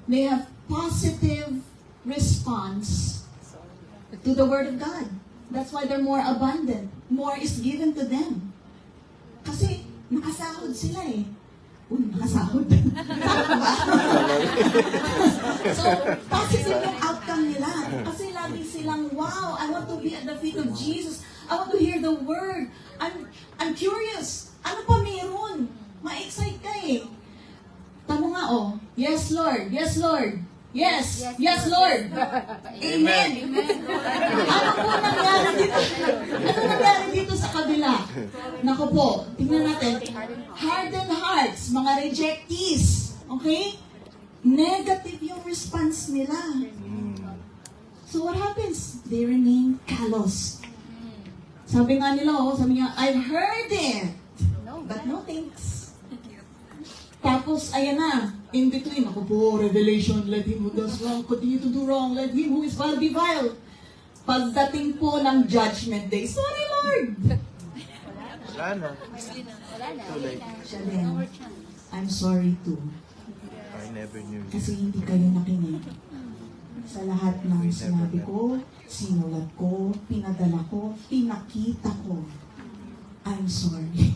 Speaker 1: they have positive response to the Word of God. That's why they're more abundant. More is given to them. Kasi nakasahod sila eh. Uy, nakasahod. So, positive yung outcome nila. Kasi lagi silang, wow, I want to be at the feet of Jesus. I want to hear the Word. I'm curious. Ano pa meron? Ma-excite ka eh. Tama nga oh, yes Lord, yes Lord, yes, yes Lord. Amen. Ano po nangyari dito? Ano nangyari dito sa kabila? Naku po, tingnan natin. Hardened hearts, mga rejectees. Okay? Negative yung response nila. So what happens? They remain callous. Sabi nga nila, oh, sabi niya, I've heard it, but no thanks. Tapos, ayan na, in between, ako po, revelation, let him who does wrong continue to do wrong, let him who is vile be vile. Pagdating po ng judgment day, sorry Lord!
Speaker 3: Wala na. Too late.
Speaker 1: Siya din, I'm sorry too.
Speaker 3: I never knew you.
Speaker 1: Kasi hindi kayo nakinig. Sa lahat ng sinabi ko, sinulat ko, pinadala ko, pinakita ko. I'm sorry.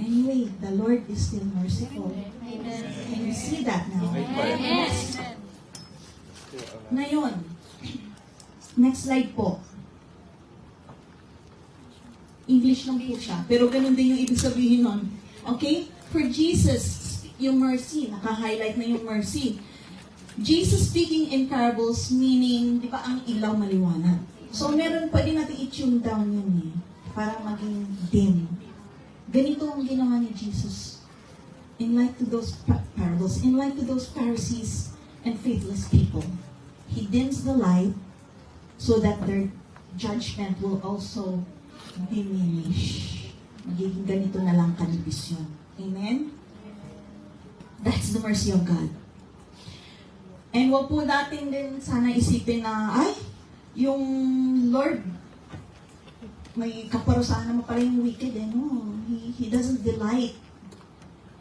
Speaker 1: Anyway, the Lord is still merciful. Can you see that now? Yes. Ngayon, next slide po. English lang po siya, pero ganun din yung ibig sabihin nun. Okay? For Jesus, yung mercy, naka-highlight na yung mercy. Jesus speaking in parables, meaning, di ba, ang ilaw maliwanag. So, meron pa din natin i-tune down yun eh, para maging dim. Ganito ang ginawa ni Jesus. In light to those parables, in light to those Pharisees and faithless people, He dims the light so that their judgment will also diminish. Magiging ganito na lang kanibis yun. Amen? That's the mercy of God. And wag po natin din sana isipin na, ay, yung Lord, may kaparusahan naman pala yung wicked, eh, no? He doesn't delight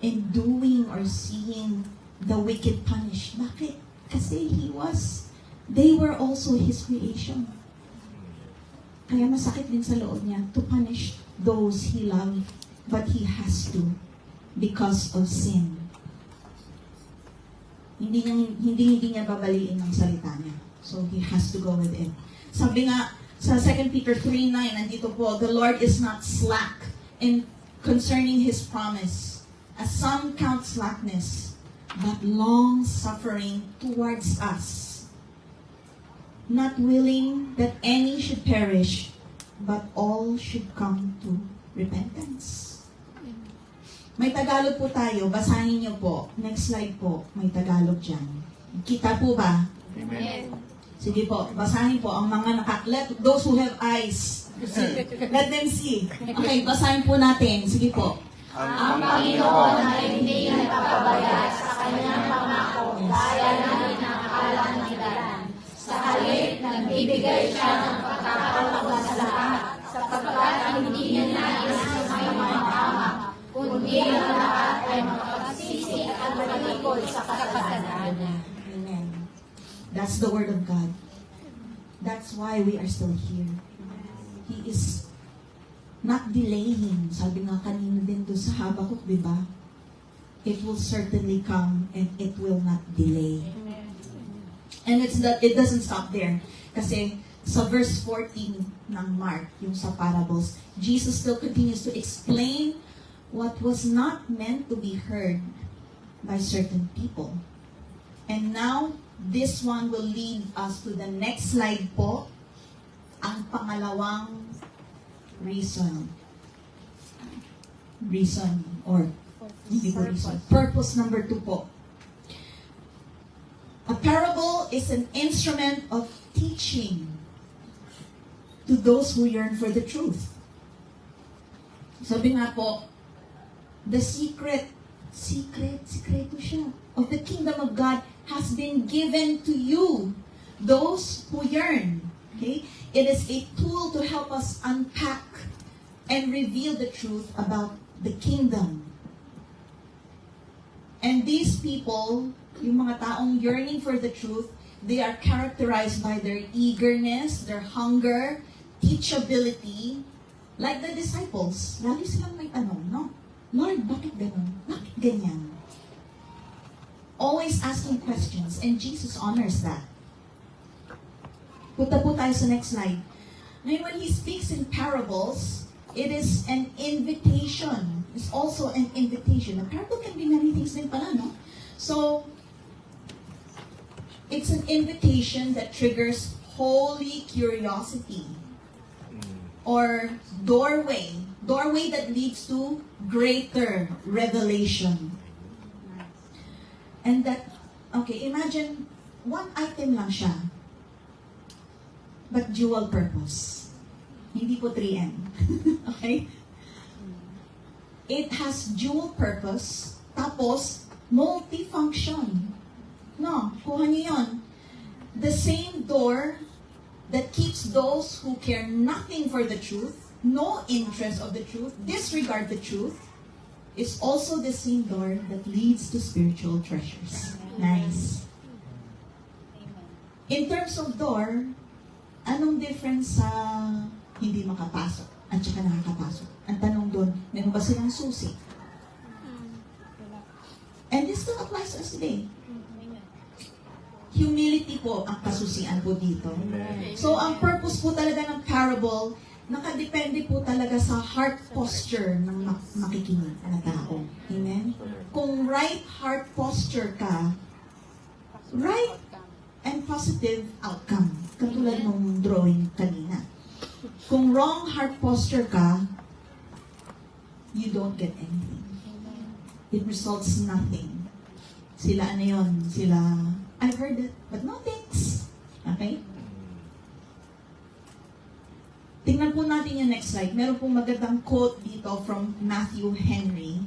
Speaker 1: in doing or seeing the wicked punished. Bakit? Kasi they were also His creation. Kaya masakit din sa loob niya to punish those He loved, but He has to because of sin. Hindi niya babaliin ang salita niya. So He has to go with it. Sabi nga, sa 2 Peter 3:9, nandito po, the Lord is not slack in concerning His promise, as some count slackness, but long-suffering towards us, not willing that any should perish, but all should come to repentance. May Tagalog po tayo, basahin niyo po. Next slide po, may Tagalog dyan. Kita po ba?
Speaker 3: Amen.
Speaker 1: Sige po, basahin po ang mga those who have eyes. Let them see. Okay, basahin po natin. Sige po.
Speaker 3: Ang Panginoon ay
Speaker 4: hindi nagpapabaya sa kanyang pangako gaya ng inakala ng ilan. Sa halip, nagbibigay siya ng pagkakataon sa lahat, sapagkat hindi niya nais na may mapahamak, kundi ang lahat ay makapagsisi at malikod sa kasalanan niya.
Speaker 1: Amen. That's the word of God. That's why we are still here. He is not delaying. Sabi nga kanina din doon sa Habakuk, di ba? It will certainly come and it will not delay. And it doesn't stop there. Kasi sa verse 14 ng Mark, yung sa parables, Jesus still continues to explain what was not meant to be heard by certain people. And now, this one will lead us to the next slide po, ang pangalawang reason. Reason, or hindi po reason. Purpose number 2 po. A parable is an instrument of teaching to those who yearn for the truth. Sabi nga po, the sikreto siya, of the kingdom of God has been given to you, those who yearn. Okay? It is a tool to help us unpack and reveal the truth about the kingdom. And these people, yung mga taong yearning for the truth, they are characterized by their eagerness, their hunger, teachability, like the disciples. Lagi silang may tanong, no? Lord, bakit ganun? Bakit ganyan? Always asking questions, and Jesus honors that. Punta po tayo sa next slide. Ngayon, when He speaks in parables, it is an invitation. It's also an invitation. A parable can be many things din pala, no? So, it's an invitation that triggers holy curiosity or doorway that leads to greater revelation. And that, okay, imagine one item lang siya, but dual purpose. Hindi po 3M. Okay? It has dual purpose, tapos multifunction. No, kuha niyo yun. The same door that keeps those who care nothing for the truth, no interest of the truth, disregard the truth, is also the same door that leads to spiritual treasures. Nice. In terms of door, anong difference sa hindi makapasok at saka nakakapasok? Ang tanong doon, meron ba silang susi? And this still applies to us today. Humility po ang kasusian po dito. So, ang purpose po talaga ng parable, nakadepende po talaga sa heart posture ng makikinig na tao. Amen? Kung right heart posture ka, right and positive outcome. Katulad ng drawing kanina. Kung wrong heart posture ka, you don't get anything. It results nothing. Sila ano yun? Sila, I've heard it, but no thanks. Okay? Tingnan po natin yung next slide. Meron pong magandang quote dito from Matthew Henry.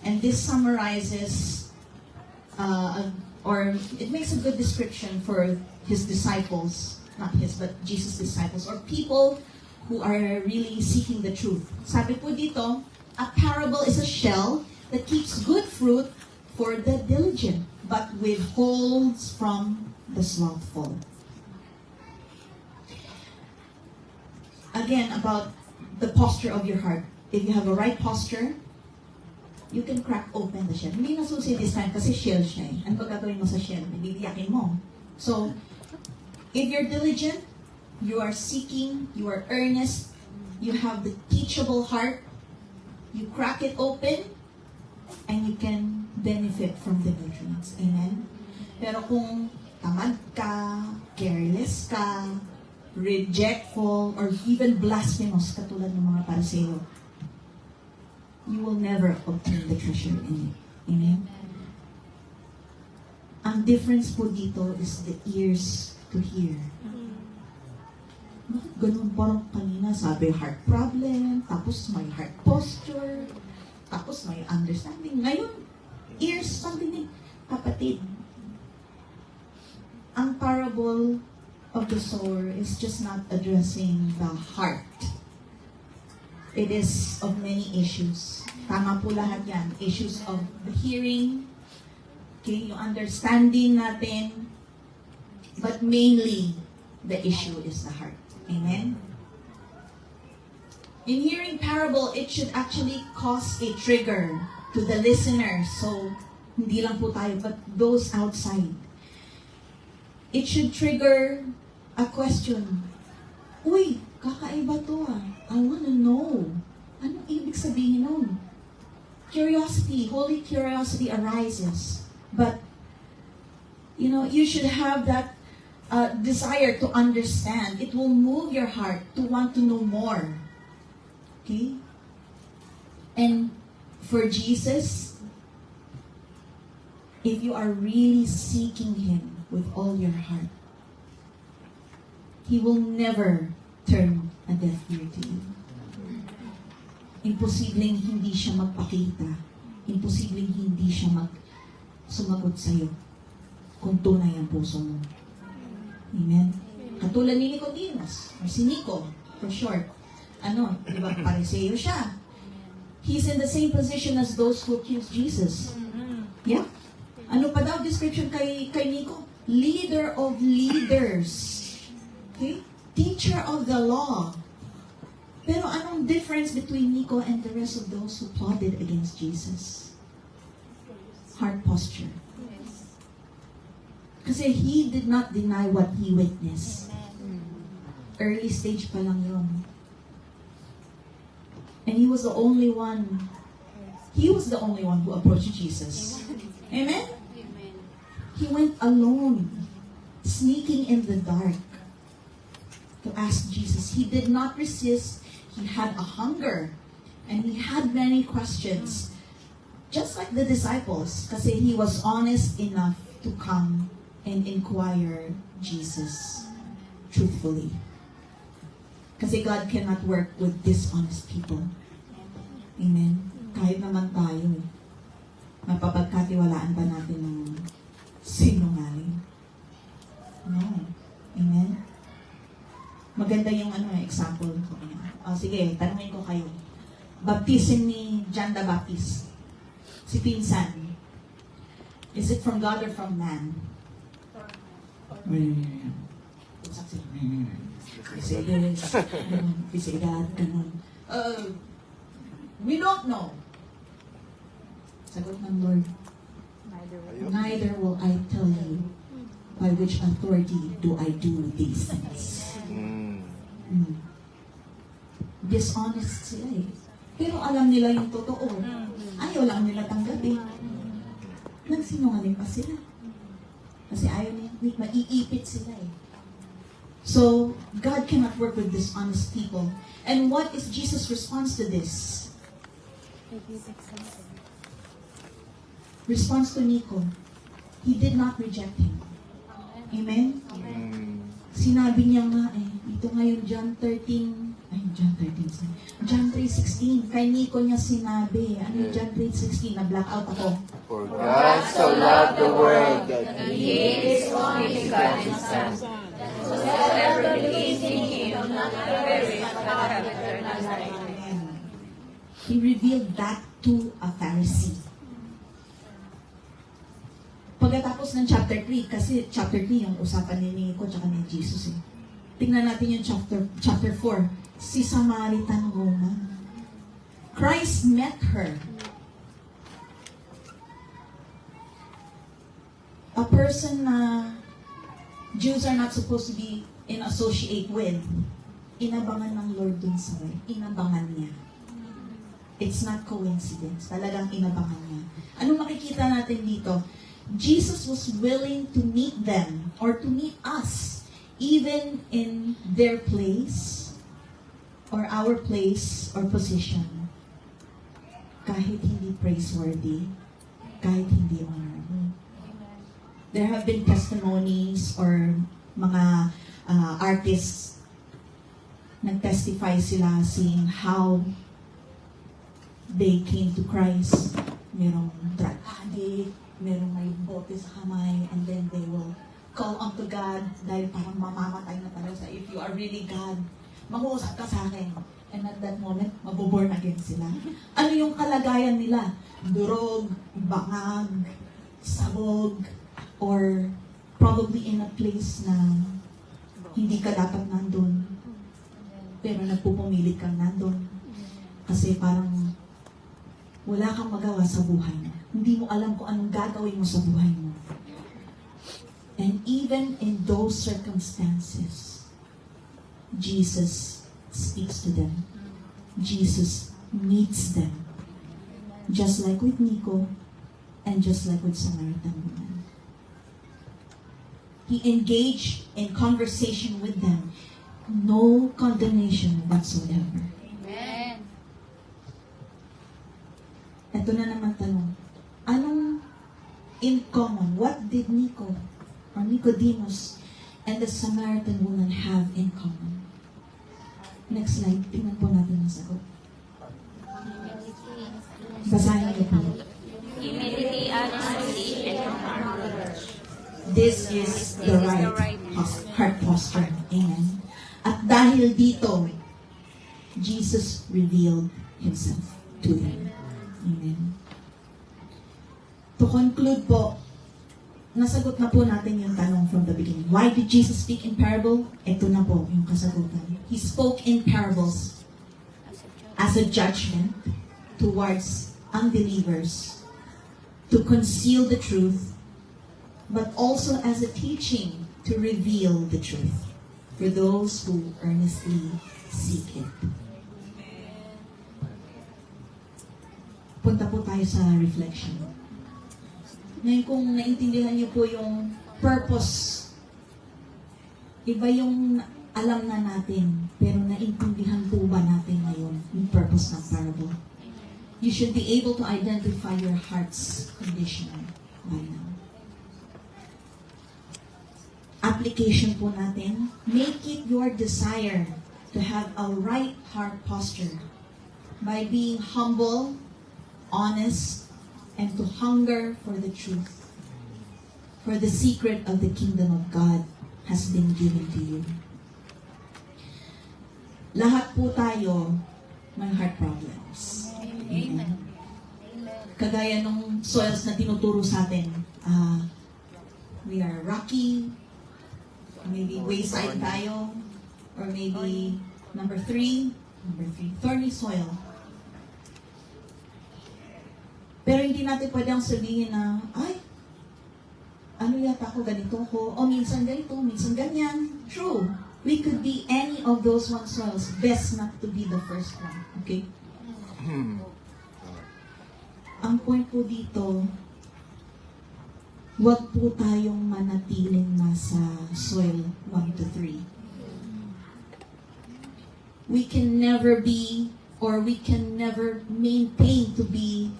Speaker 1: And this summarizes, or it makes a good description for his disciples, not his, but Jesus' disciples, or people who are really seeking the truth. Sabi po dito, a parable is a shell that keeps good fruit for the diligent, but withholds from the slothful. Again, about the posture of your heart. If you have a right posture, you can crack open the shell. Hindi nasusi this time kasi shell siya eh. Ano ba gagawin mo sa shell? Bibiyakin mo. So, if you're diligent, you are seeking, you are earnest, you have the teachable heart, you crack it open, and you can benefit from the nutrients. Amen? Pero kung tamad ka, careless ka, rejectful, or even blasphemous, katulad ng mga Pariseo, you will never obtain the treasure in it. Amen? Ang difference po dito is the ears to hear. Bakit ganun? Parang kanina sabi heart problem, tapos may heart posture. Tapos may understanding. Ngayon, ears, something din. Kapatid, ang parable of the sower is just not addressing the heart. It is of many issues. Tama po lahat yan. Issues of the hearing, okay, yung understanding natin, but mainly, the issue is the heart. Amen? In hearing parable, it should actually cause a trigger to the listener. So, hindi lang po tayo, but those outside. It should trigger a question. Uy, kakaiba to ah. I wanna know. Anong ibig sabihin nun? Curiosity, holy curiosity arises. But, you should have that desire to understand. It will move your heart to want to know more. Okay? And for Jesus, if you are really seeking Him with all your heart, He will never turn a deaf ear to you. Imposibleng hindi siya magpakita. Imposibleng hindi siya sumagot sa'yo kung tunay ang puso mo. Amen? Katulad ni Nicodemus, or si Nico, for short. Di ba, Pariseo siya. He's in the same position as those who accused Jesus. Yeah? Ano pa daw description kay Nico? Leader of leaders. Okay? Teacher of the law. Pero anong difference between Nico and the rest of those who plotted against Jesus? Heart posture. Kasi he did not deny what he witnessed. Early stage pa lang yun. And he was the only one who approached Jesus. Amen? He went alone, sneaking in the dark to ask Jesus. He did not resist. He had a hunger. And he had many questions. Just like the disciples. Kasi he was honest enough to come and inquire Jesus truthfully. Kasi God cannot work with dishonest people. Amen? Kahit naman tayo, mapapagkatiwalaan ba natin ng sinungaling? No. Amen? Maganda yung example ko. Sige, tanungin ko kayo. Baptism ni John the Baptist. Si Pinsan. Is it from God or from man? We don't know. Sagot ng Lord, neither will I tell you by which authority do I do these things. Dishonest sila eh. Pero alam nila yung totoo. Ayaw lang nila tanggapin. Nagsinungaling pa sila. Kasi ayaw nila, maiipit sila eh. So, God cannot work with dishonest people. And what is Jesus' response to this? Response to Nico. He did not reject him. Amen? Sinabi niya nga dito ngayon John 3:16. Kay Nico niya sinabi. Ano yung John 3:16? Na-blackout ako.
Speaker 3: For God so loved the world that He gave His only begotten Son, that whosoever believes in Him will not perish but have eternal life.
Speaker 1: He revealed that to a Pharisee. Pagkatapos ng chapter 3, kasi chapter 3 yung usapan ni Nico at ni Jesus eh. Tingnan natin yung chapter 4. Si Samaritan woman. Christ met her. A person na Jews are not supposed to be associate with. Inabangan ng Lord dun sa way. Inabangan niya. It's not coincidence. Talagang inabangan niya. Anong makikita natin dito? Jesus was willing to meet them or to meet us even in their place or our place or position. Kahit hindi praiseworthy, kahit hindi honorable. There have been testimonies or mga artists nag-testify sila seeing how they came to Christ. Merong drug addict, merong may bote sa kamay, and then they will call unto God dahil parang mamamatay na talaga sa if you are really God, mag-uusap ka sa akin. And at that moment, mabuborn again sila. Ano yung kalagayan nila? Durog, bangag, sabog, or probably in a place na hindi ka dapat nandun. Pero nagpupumilit kang nandun. Kasi parang wala kang magawa sa buhay mo. Hindi mo alam kung anong gagawin mo sa buhay mo. And even in those circumstances, Jesus speaks to them. Jesus meets them. Just like with Nico, and just like with Samaritan woman. He engaged in conversation with them. No condemnation whatsoever.
Speaker 2: Amen.
Speaker 1: Ito na naman tanong. Anong in common? What did Nico or Nicodemus and the Samaritan woman have in common? Next slide. Tingnan po natin ang sagot. Basahin niyo po.
Speaker 2: Humility, honesty, and knowledge.
Speaker 1: This is the right heart posture. Amen. At dahil dito, Jesus revealed Himself to them. Amen. To conclude po, nasagot na po natin yung tanong from the beginning. Why did Jesus speak in parable? Ito na po yung kasagutan. He spoke in parables as a judgment towards unbelievers, to conceal the truth, but also as a teaching to reveal the truth for those who earnestly seek it. Punta po tayo sa reflection. Ngayon kung naintindihan niyo po yung purpose, iba yung alam na natin, pero naintindihan po ba natin ngayon yung purpose ng parable? You should be able to identify your heart's condition by now. Application po natin, make it your desire to have a right heart posture by being humble, honest, and to hunger for the truth. For the secret of the kingdom of God has been given to you. Lahat po tayo may heart problems. Amen. Kagaya nung soils na tinuturo sa atin, we are rocky, maybe wayside tayo, or maybe number three, thorny soil. Pero hindi natin pwedeng sabihin na, ay, ano yata ako, ganito ko, o minsan ganito, minsan ganyan. True. We could be any of those one soils. Best not to be the first one. Okay? Ang point po dito, huwag po tayong manatiling nasa soil 1 to 3. We can never be, or we can never maintain to be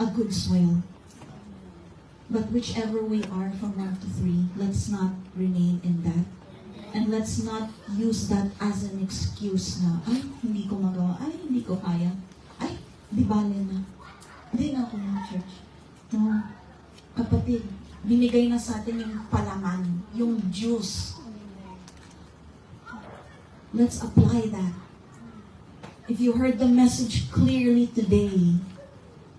Speaker 1: a good soil. But whichever we are from 1 to 3, let's not remain in that. And let's not use that as an excuse na, ay, hindi ko magawa, ay, hindi ko kaya, ay, di bale na. Hindi na ako ng church. No, kapatid, binigay na sa atin yung palaman, yung juice. Let's apply that. If you heard the message clearly today,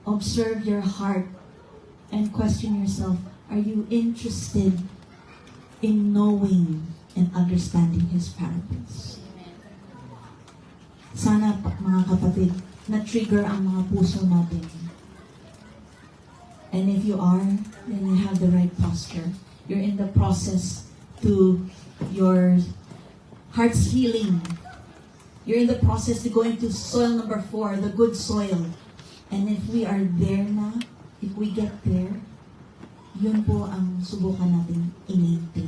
Speaker 1: observe your heart and question yourself, are you interested in knowing and understanding His parables? Sana mga kapatid, na-trigger ang mga puso natin. And if you are, then you have the right posture. You're in the process to your heart's healing. You're in the process to go into soil number 4, the good soil. And if we are there na, if we get there, yun po ang subukan natin i-maintain.